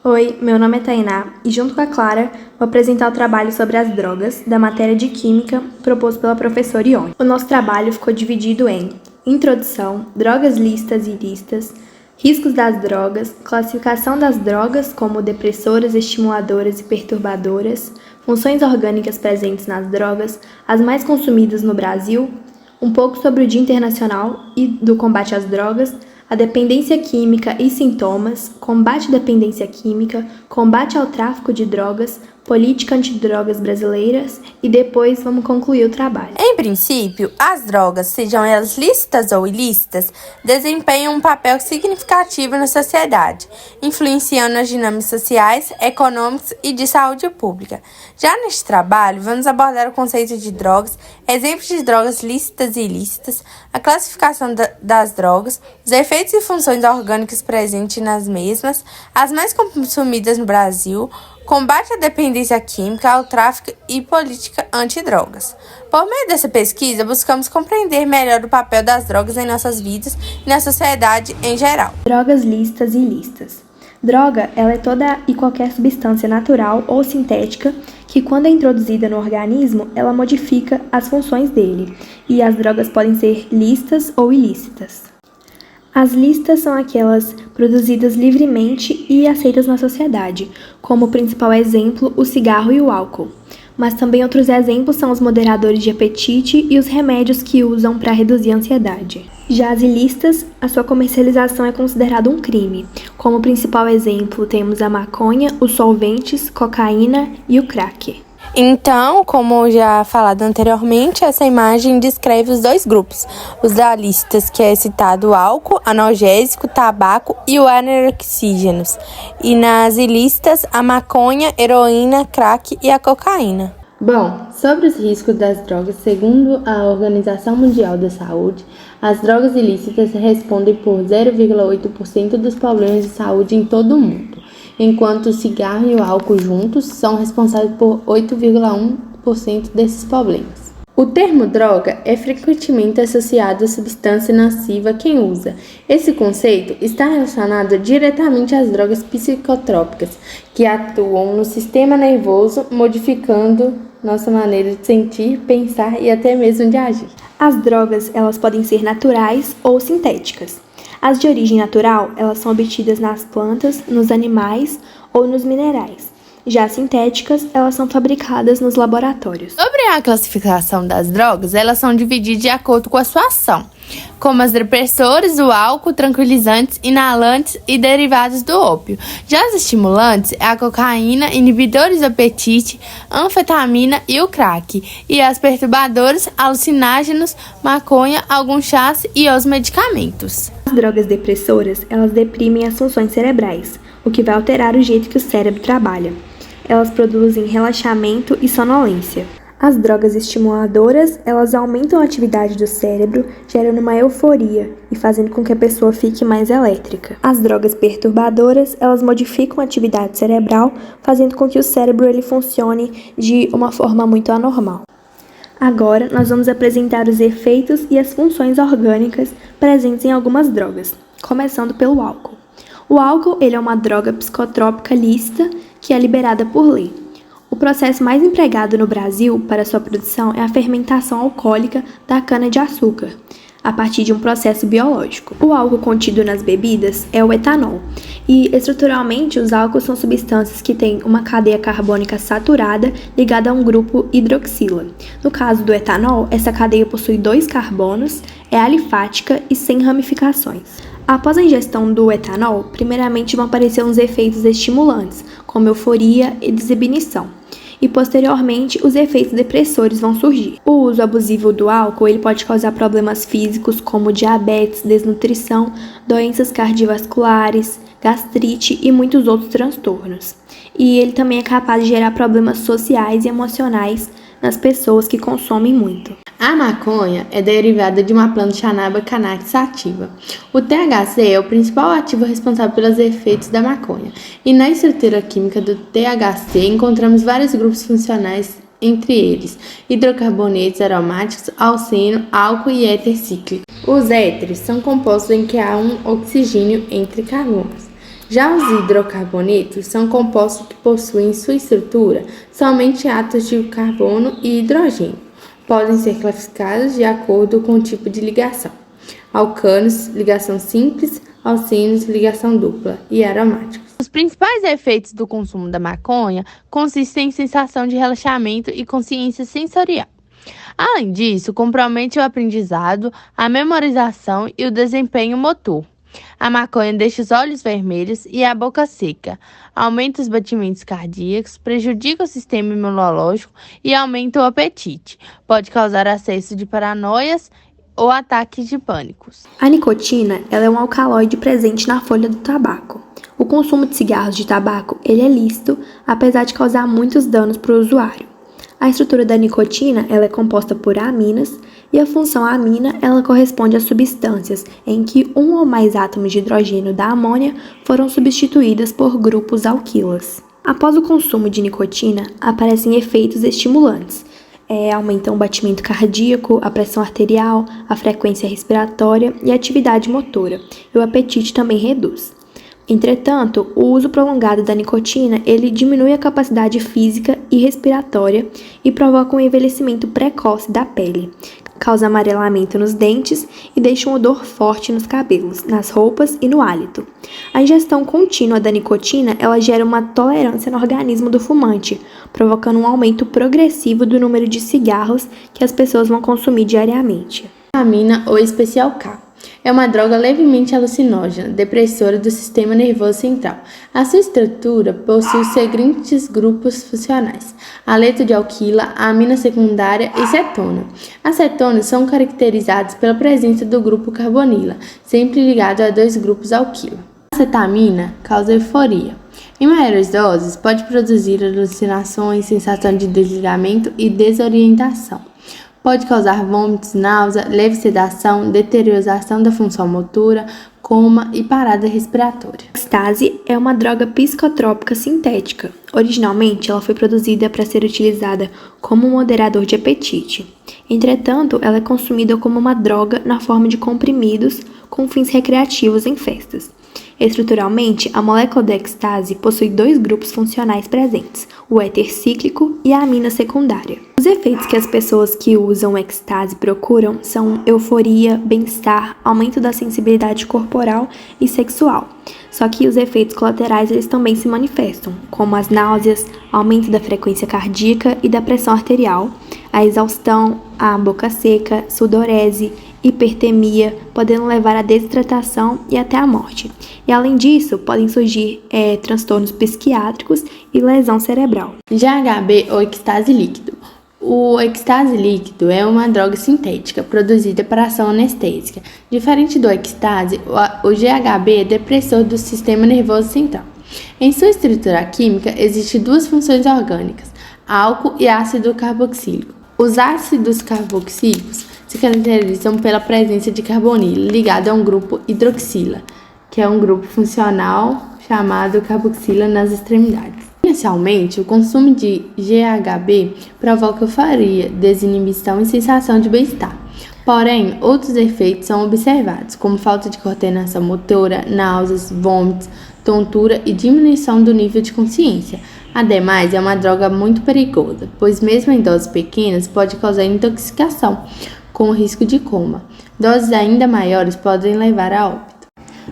Oi, meu nome é Tainá e junto com a Clara vou apresentar o trabalho sobre as drogas da matéria de Química proposto pela professora Ione. O nosso trabalho ficou dividido em Introdução, Drogas lícitas e ilícitas, Riscos das drogas, Classificação das drogas como depressoras, estimuladoras e perturbadoras, Funções orgânicas presentes nas drogas, as mais consumidas no Brasil, um pouco sobre o Dia Internacional e do combate às drogas, a dependência química e sintomas, combate à dependência química, combate ao tráfico de drogas, política antidrogas brasileiras e depois vamos concluir o trabalho. Em princípio, as drogas, sejam elas lícitas ou ilícitas, desempenham um papel significativo na sociedade, influenciando as dinâmicas sociais, econômicas e de saúde pública. Já neste trabalho, vamos abordar o conceito de drogas, exemplos de drogas lícitas e ilícitas, a classificação das drogas, os efeitos e funções orgânicas presentes nas mesmas, as mais consumidas no Brasil, combate à dependência química, ao tráfico e política antidrogas. Por meio dessa pesquisa, buscamos compreender melhor o papel das drogas em nossas vidas e na sociedade em geral. Drogas lícitas e ilícitas. Droga, ela é toda e qualquer substância natural ou sintética que, quando é introduzida no organismo, ela modifica as funções dele, e as drogas podem ser lícitas ou ilícitas. As lícitas são aquelas produzidas livremente e aceitas na sociedade, como principal exemplo o cigarro e o álcool. Mas também outros exemplos são os moderadores de apetite e os remédios que usam para reduzir a ansiedade. Já as ilícitas, a sua comercialização é considerada um crime. Como principal exemplo temos a maconha, os solventes, cocaína e o crack. Então, como já falado anteriormente, essa imagem descreve os dois grupos. Os da lícitas, que é citado o álcool, analgésico, tabaco e o anorexígenos. E nas ilícitas, a maconha, heroína, crack e a cocaína. Bom, sobre os riscos das drogas, segundo a Organização Mundial da Saúde, as drogas ilícitas respondem por 0,8% dos problemas de saúde em todo o mundo, enquanto o cigarro e o álcool juntos são responsáveis por 8,1% desses problemas. O termo droga é frequentemente associado à substância nociva a quem usa. Esse conceito está relacionado diretamente às drogas psicotrópicas, que atuam no sistema nervoso, modificando nossa maneira de sentir, pensar e até mesmo de agir. As drogas, elas podem ser naturais ou sintéticas. As de origem natural, elas são obtidas nas plantas, nos animais ou nos minerais. Já as sintéticas, elas são fabricadas nos laboratórios. Sobre a classificação das drogas, elas são divididas de acordo com a sua ação, como as depressoras, o álcool, tranquilizantes, inalantes e derivados do ópio. Já as estimulantes, a cocaína, inibidores do apetite, anfetamina e o crack. E as perturbadoras, alucinógenos, maconha, alguns chás e os medicamentos. As drogas depressoras, elas deprimem as funções cerebrais, o que vai alterar o jeito que o cérebro trabalha. Elas produzem relaxamento e sonolência. As drogas estimuladoras, elas aumentam a atividade do cérebro, gerando uma euforia e fazendo com que a pessoa fique mais elétrica. As drogas perturbadoras, elas modificam a atividade cerebral, fazendo com que o cérebro ele funcione de uma forma muito anormal. Agora, nós vamos apresentar os efeitos e as funções orgânicas presentes em algumas drogas, começando pelo álcool. O álcool ele é uma droga psicotrópica lícita que é liberada por lei. O processo mais empregado no Brasil para sua produção é a fermentação alcoólica da cana-de-açúcar, a partir de um processo biológico. O álcool contido nas bebidas é o etanol, e estruturalmente os álcools são substâncias que têm uma cadeia carbônica saturada ligada a um grupo hidroxila. No caso do etanol, essa cadeia possui 2 carbonos, é alifática e sem ramificações. Após a ingestão do etanol, primeiramente vão aparecer uns efeitos estimulantes, como euforia e desinibição, e posteriormente os efeitos depressores vão surgir. O uso abusivo do álcool ele pode causar problemas físicos como diabetes, desnutrição, doenças cardiovasculares, gastrite e muitos outros transtornos. E ele também é capaz de gerar problemas sociais e emocionais nas pessoas que consomem muito. A maconha é derivada de uma planta chamada cannabis sativa. O THC é o principal ativo responsável pelos efeitos da maconha. E na estrutura química do THC encontramos vários grupos funcionais, entre eles hidrocarbonetos aromáticos, alceno, álcool e éter cíclico. Os éteres são compostos em que há um oxigênio entre carbonos. Já os hidrocarbonetos são compostos que possuem em sua estrutura somente átomos de carbono e hidrogênio. Podem ser classificados de acordo com o tipo de ligação: alcanos, ligação simples; alcenos, ligação dupla; e aromáticos. Os principais efeitos do consumo da maconha consistem em sensação de relaxamento e consciência sensorial. Além disso, compromete o aprendizado, a memorização e o desempenho motor. A maconha deixa os olhos vermelhos e a boca seca, aumenta os batimentos cardíacos, prejudica o sistema imunológico e aumenta o apetite. Pode causar acesso de paranoias ou ataques de pânicos. A nicotina, ela é um alcaloide presente na folha do tabaco. O consumo de cigarros de tabaco, ele é lícito, apesar de causar muitos danos para o usuário. A estrutura da nicotina, ela é composta por aminas, e a função amina, ela corresponde a substâncias em que um ou mais átomos de hidrogênio da amônia foram substituídas por grupos alquilas. Após o consumo de nicotina, aparecem efeitos estimulantes. Aumentam o batimento cardíaco, a pressão arterial, a frequência respiratória e a atividade motora, e o apetite também reduz. Entretanto, o uso prolongado da nicotina, ele diminui a capacidade física e respiratória e provoca um envelhecimento precoce da pele, causa amarelamento nos dentes e deixa um odor forte nos cabelos, nas roupas e no hálito. A ingestão contínua da nicotina, ela gera uma tolerância no organismo do fumante, provocando um aumento progressivo do número de cigarros que as pessoas vão consumir diariamente. Amina ou especial K é uma droga levemente alucinógena, depressora do sistema nervoso central. A sua estrutura possui os seguintes grupos funcionais: aleto de alquila, amina secundária e cetona. As cetonas são caracterizadas pela presença do grupo carbonila, sempre ligado a dois grupos alquila. A cetamina causa euforia. Em maiores doses, pode produzir alucinações, sensação de desligamento e desorientação. Pode causar vômitos, náusea, leve sedação, deterioração da função motora, coma e parada respiratória. A ecstasy é uma droga psicotrópica sintética. Originalmente, ela foi produzida para ser utilizada como um moderador de apetite. Entretanto, ela é consumida como uma droga na forma de comprimidos com fins recreativos em festas. Estruturalmente, a molécula da ecstasy possui dois grupos funcionais presentes, o éter cíclico e a amina secundária. Os efeitos que as pessoas que usam ecstasy procuram são euforia, bem-estar, aumento da sensibilidade corporal e sexual. Só que os efeitos colaterais eles também se manifestam, como as náuseas, aumento da frequência cardíaca e da pressão arterial, a exaustão, a boca seca, sudorese, hipertemia, podendo levar à desidratação e até à morte. E além disso, podem surgir transtornos psiquiátricos e lesão cerebral. GHB ou ecstase líquido. O ecstase líquido é uma droga sintética produzida para ação anestésica. Diferente do ecstase, o GHB é depressor do sistema nervoso central. Em sua estrutura química, existem duas funções orgânicas: álcool e ácido carboxílico. Os ácidos carboxílicos se caracterizam pela presença de carbonila ligado a um grupo hidroxila, que é um grupo funcional chamado carboxila nas extremidades. Inicialmente, o consumo de GHB provoca euforia, desinibição e sensação de bem-estar. Porém, outros efeitos são observados, como falta de coordenação motora, náuseas, vômitos, tontura e diminuição do nível de consciência. Ademais, é uma droga muito perigosa, pois mesmo em doses pequenas pode causar intoxicação, com risco de coma. Doses ainda maiores podem levar a óbito.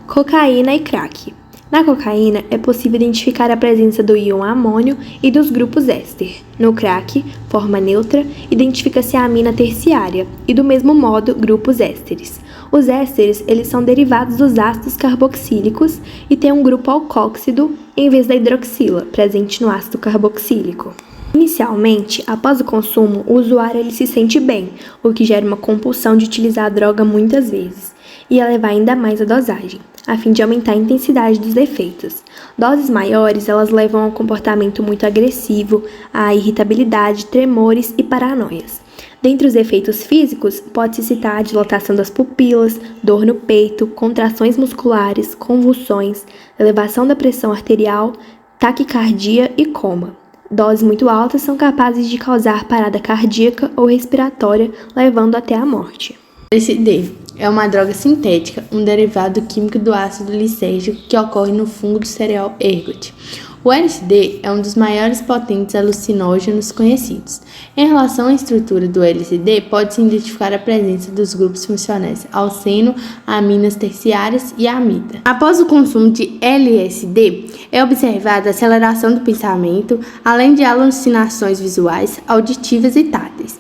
Cocaína e crack. Na cocaína, é possível identificar a presença do íon amônio e dos grupos éster. No crack, forma neutra, identifica-se a amina terciária e, do mesmo modo, grupos ésteres. Os ésteres eles são derivados dos ácidos carboxílicos e têm um grupo alcóxido em vez da hidroxila, presente no ácido carboxílico. Inicialmente, após o consumo, o usuário ele se sente bem, o que gera uma compulsão de utilizar a droga muitas vezes, e elevar ainda mais a dosagem, a fim de aumentar a intensidade dos efeitos. Doses maiores, elas levam a um comportamento muito agressivo, a irritabilidade, tremores e paranoias. Dentre os efeitos físicos, pode-se citar a dilatação das pupilas, dor no peito, contrações musculares, convulsões, elevação da pressão arterial, taquicardia e coma. Doses muito altas são capazes de causar parada cardíaca ou respiratória, levando até a morte. LSD é uma droga sintética, um derivado químico do ácido lisérgico que ocorre no fungo do cereal ergot. O LSD é um dos maiores potentes alucinógenos conhecidos. Em relação à estrutura do LSD, pode-se identificar a presença dos grupos funcionais alceno, aminas terciárias e amida. Após o consumo de LSD, é observada a aceleração do pensamento, além de alucinações visuais, auditivas e táteis.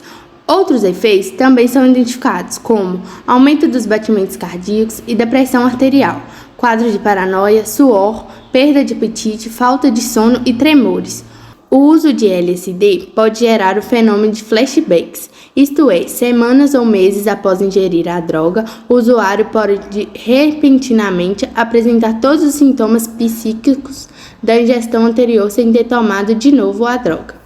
Outros efeitos também são identificados, como aumento dos batimentos cardíacos e da pressão arterial, quadro de paranoia, suor, perda de apetite, falta de sono e tremores. O uso de LSD pode gerar o fenômeno de flashbacks, isto é, semanas ou meses após ingerir a droga, o usuário pode repentinamente apresentar todos os sintomas psíquicos da ingestão anterior sem ter tomado de novo a droga.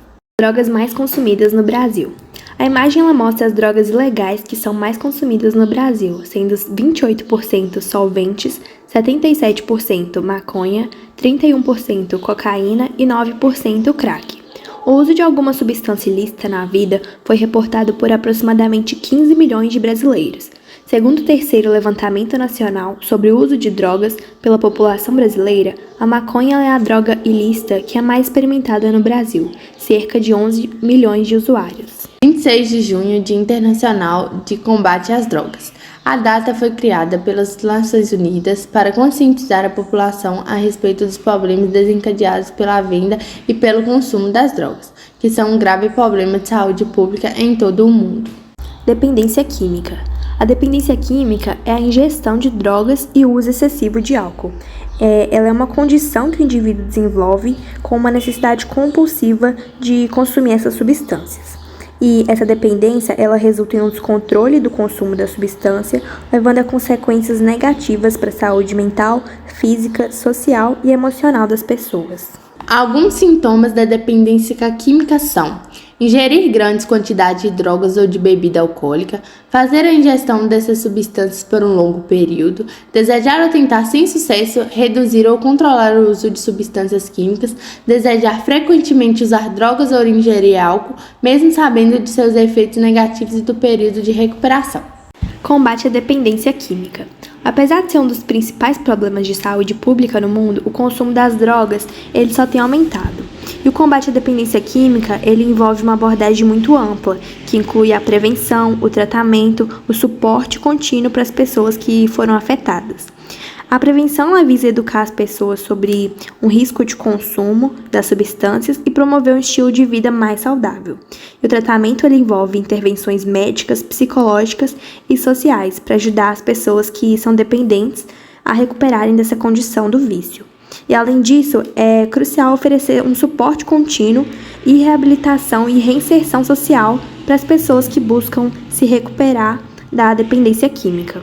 Drogas mais consumidas no Brasil. A imagem ela mostra as drogas ilegais que são mais consumidas no Brasil, sendo 28% solventes, 77% maconha, 31% cocaína e 9% crack. O uso de alguma substância ilícita na vida foi reportado por aproximadamente 15 milhões de brasileiros. Segundo o terceiro levantamento nacional sobre o uso de drogas pela população brasileira, a maconha é a droga ilícita que é mais experimentada no Brasil, cerca de 11 milhões de usuários. 26 de junho, Dia Internacional de Combate às Drogas. A data foi criada pelas Nações Unidas para conscientizar a população a respeito dos problemas desencadeados pela venda e pelo consumo das drogas, que são um grave problema de saúde pública em todo o mundo. Dependência química. A dependência química é a ingestão de drogas e o uso excessivo de álcool. Ela é uma condição que o indivíduo desenvolve com uma necessidade compulsiva de consumir essas substâncias. E essa dependência, ela resulta em um descontrole do consumo da substância, levando a consequências negativas para a saúde mental, física, social e emocional das pessoas. Alguns sintomas da dependência química são: ingerir grandes quantidades de drogas ou de bebida alcoólica, fazer a ingestão dessas substâncias por um longo período, desejar ou tentar sem sucesso reduzir ou controlar o uso de substâncias químicas, desejar frequentemente usar drogas ou ingerir álcool, mesmo sabendo de seus efeitos negativos e do período de recuperação. Combate à dependência química. Apesar de ser um dos principais problemas de saúde pública no mundo, o consumo das drogas ele só tem aumentado. E o combate à dependência química ele envolve uma abordagem muito ampla, que inclui a prevenção, o tratamento, o suporte contínuo para as pessoas que foram afetadas. A prevenção visa educar as pessoas sobre o risco de consumo das substâncias e promover um estilo de vida mais saudável. E o tratamento ele envolve intervenções médicas, psicológicas e sociais para ajudar as pessoas que são dependentes a recuperarem dessa condição do vício. E além disso, é crucial oferecer um suporte contínuo e reabilitação e reinserção social para as pessoas que buscam se recuperar da dependência química.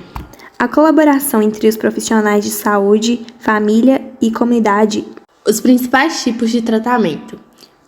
A colaboração entre os profissionais de saúde, família e comunidade. Os principais tipos de tratamento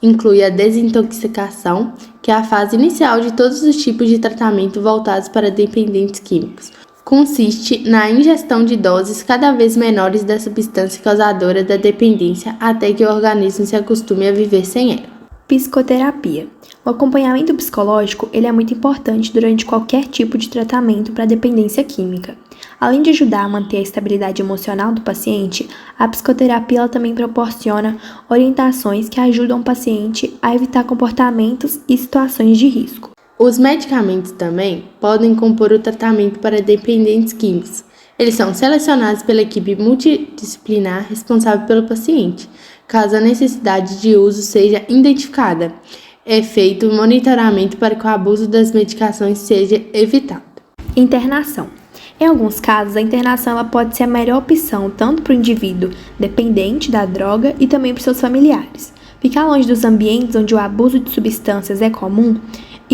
incluem a desintoxicação, que é a fase inicial de todos os tipos de tratamento voltados para dependentes químicos. Consiste na ingestão de doses cada vez menores da substância causadora da dependência até que o organismo se acostume a viver sem ela. Psicoterapia. O acompanhamento psicológico ele é muito importante durante qualquer tipo de tratamento para dependência química. Além de ajudar a manter a estabilidade emocional do paciente, a psicoterapia ela também proporciona orientações que ajudam o paciente a evitar comportamentos e situações de risco. Os medicamentos também podem compor o tratamento para dependentes químicos. Eles são selecionados pela equipe multidisciplinar responsável pelo paciente, caso a necessidade de uso seja identificada. É feito um monitoramento para que o abuso das medicações seja evitado. Internação. Em alguns casos, a internação ela pode ser a melhor opção tanto para o indivíduo dependente da droga e também para seus familiares. Ficar longe dos ambientes onde o abuso de substâncias é comum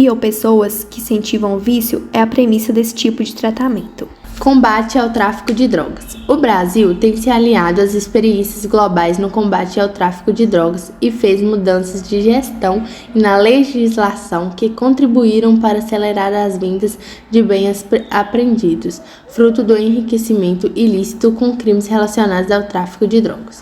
ou pessoas que incentivam o vício é a premissa desse tipo de tratamento. Combate ao tráfico de drogas. O Brasil tem se aliado às experiências globais no combate ao tráfico de drogas e fez mudanças de gestão e na legislação que contribuíram para acelerar as vendas de bens apreendidos, fruto do enriquecimento ilícito com crimes relacionados ao tráfico de drogas.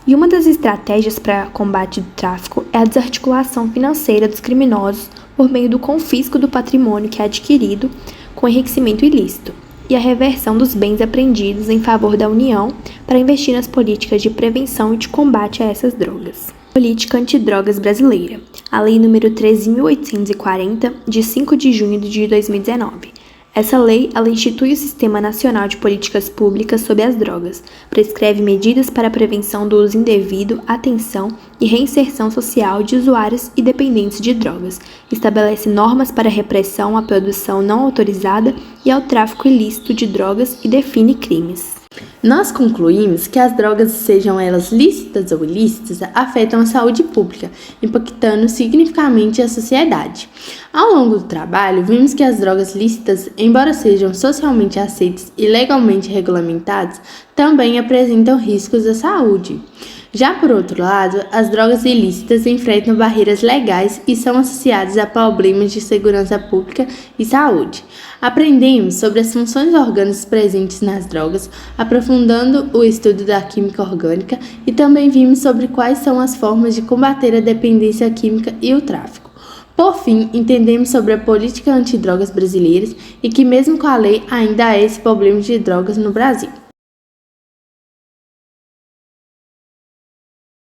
E uma das estratégias para combate do tráfico é a desarticulação financeira dos criminosos por meio do confisco do patrimônio que é adquirido com enriquecimento ilícito. e a reversão dos bens apreendidos em favor da União para investir nas políticas de prevenção e de combate a essas drogas. Política Antidrogas Brasileira, a Lei nº 13.840, de 5 de junho de 2019. Essa lei, ela institui o Sistema Nacional de Políticas Públicas sobre as Drogas, prescreve medidas para a prevenção do uso indevido, atenção e reinserção social de usuários e dependentes de drogas, estabelece normas para a repressão à produção não autorizada e ao tráfico ilícito de drogas e define crimes. Nós concluímos que as drogas, sejam elas lícitas ou ilícitas, afetam a saúde pública, impactando significativamente a sociedade. Ao longo do trabalho, vimos que as drogas lícitas, embora sejam socialmente aceitas e legalmente regulamentadas, também apresentam riscos à saúde. Já por outro lado, as drogas ilícitas enfrentam barreiras legais e são associadas a problemas de segurança pública e saúde. Aprendemos sobre as funções orgânicas presentes nas drogas, aprofundando o estudo da química orgânica, e também vimos sobre quais são as formas de combater a dependência química e o tráfico. Por fim, entendemos sobre a política antidrogas brasileira e que, mesmo com a lei, ainda há esse problema de drogas no Brasil.